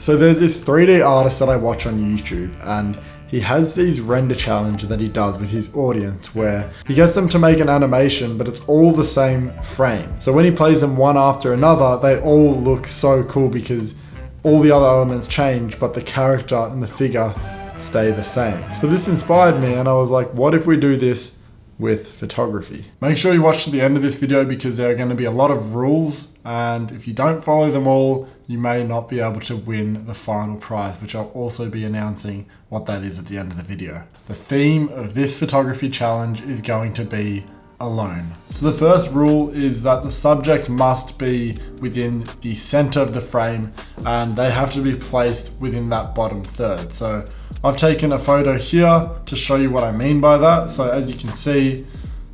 So there's this 3D artist that I watch on YouTube, and he has these render challenges that he does with his audience where he gets them to make an animation, but it's all the same frame. So when he plays them one after another, they all look so cool because all the other elements change, but the character and the figure stay the same. So this inspired me, and I was like, what if we do this with photography? Make sure you watch to the end of this video because there are going to be a lot of rules, and if you don't follow them all, you may not be able to win the final prize, which I'll also be announcing what that is at the end of the video. The theme of this photography challenge is going to be alone. So the first rule is that the subject must be within the center of the frame, and they have to be placed within that bottom third. So I've taken a photo here to show you what I mean by that. So as you can see,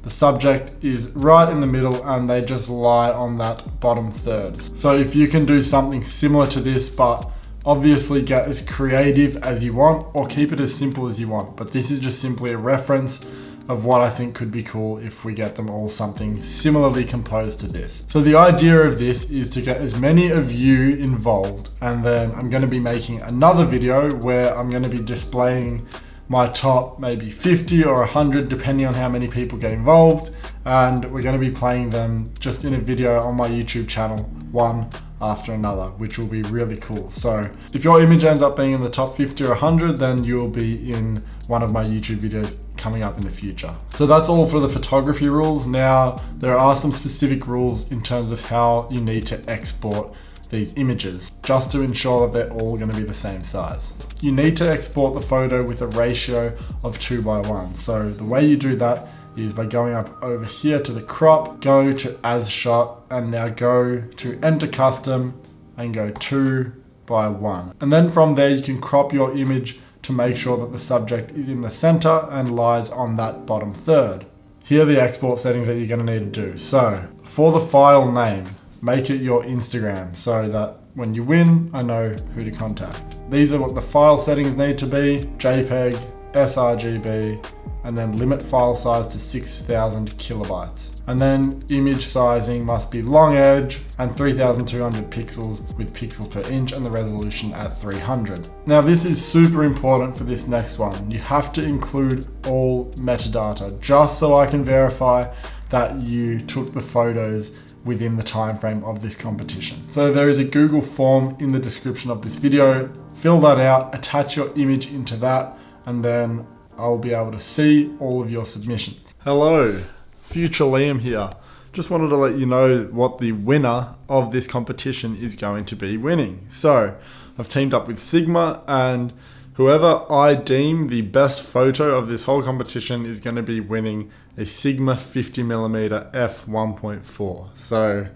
the subject is right in the middle and they just lie on that bottom third. So if you can do something similar to this, but obviously get as creative as you want or keep it as simple as you want. But this is just simply a reference of what I think could be cool if we get them all something similarly composed to this. So the idea of this is to get as many of you involved, and then I'm going to be making another video where I'm going to be displaying my top maybe 50 or 100 depending on how many people get involved, and we're going to be playing them just in a video on my YouTube channel, one after another, which will be really cool. So if your image ends up being in the top 50 or 100, then you'll be in one of my YouTube videos coming up in the future. So that's all for the photography rules. Now there are some specific rules in terms of how you need to export these images, just to ensure that they're all going to be the same size. You need to export the photo with a ratio of 2:1. So the way you do that is by going up over here to the crop, go to as shot, and now go to enter custom and go 2:1. And then from there you can crop your image to make sure that the subject is in the center and lies on that bottom third. Here are the export settings that you're going to need to do. So for the file name, make it your Instagram so that when you win, I know who to contact. These are what the file settings need to be: JPEG, sRGB, and then limit file size to 6,000 kilobytes. And then image sizing must be long edge and 3,200 pixels with pixels per inch, and the resolution at 300. Now this is super important for this next one. You have to include all metadata just so I can verify that you took the photos within the time frame of this competition. So there is a Google form in the description of this video. Fill that out, attach your image into that, and then I'll be able to see all of your submissions. Hello, future Liam here. Just wanted to let you know what the winner of this competition is going to be winning. So I've teamed up with Sigma, and whoever I deem the best photo of this whole competition is going to be winning a Sigma 50mm f1.4. So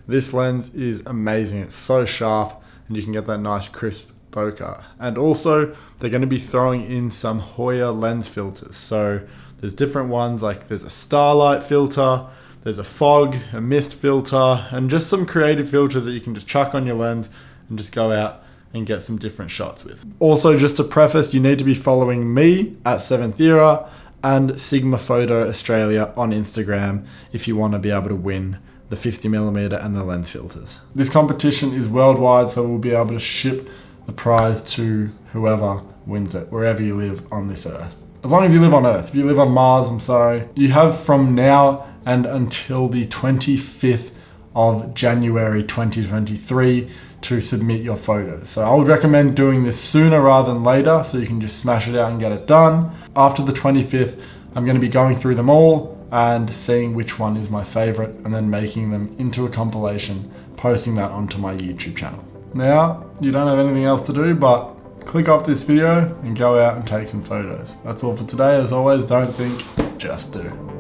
this lens is amazing. It's so sharp and you can get that nice crisp bokeh. And also they're going to be throwing in some Hoya lens filters. So there's different ones, like there's a starlight filter, there's a fog, a mist filter, and just some creative filters that you can just chuck on your lens and just go out and get some different shots with. Also, just to preface, you need to be following me at 7TH.ERA and Sigma Photo Australia on Instagram if you want to be able to win the 50mm and the lens filters. This competition is worldwide, so we'll be able to ship the prize to whoever wins it, wherever you live on this earth. As long as you live on Earth. If you live on Mars, I'm sorry. You have from now and until the 25th of January 2023 to submit your photos. So I would recommend doing this sooner rather than later so you can just smash it out and get it done. After the 25th, I'm going to be going through them all and seeing which one is my favorite, and then making them into a compilation, posting that onto my YouTube channel. Now, you don't have anything else to do but click off this video and go out and take some photos. That's all for today. As always, don't think, just do.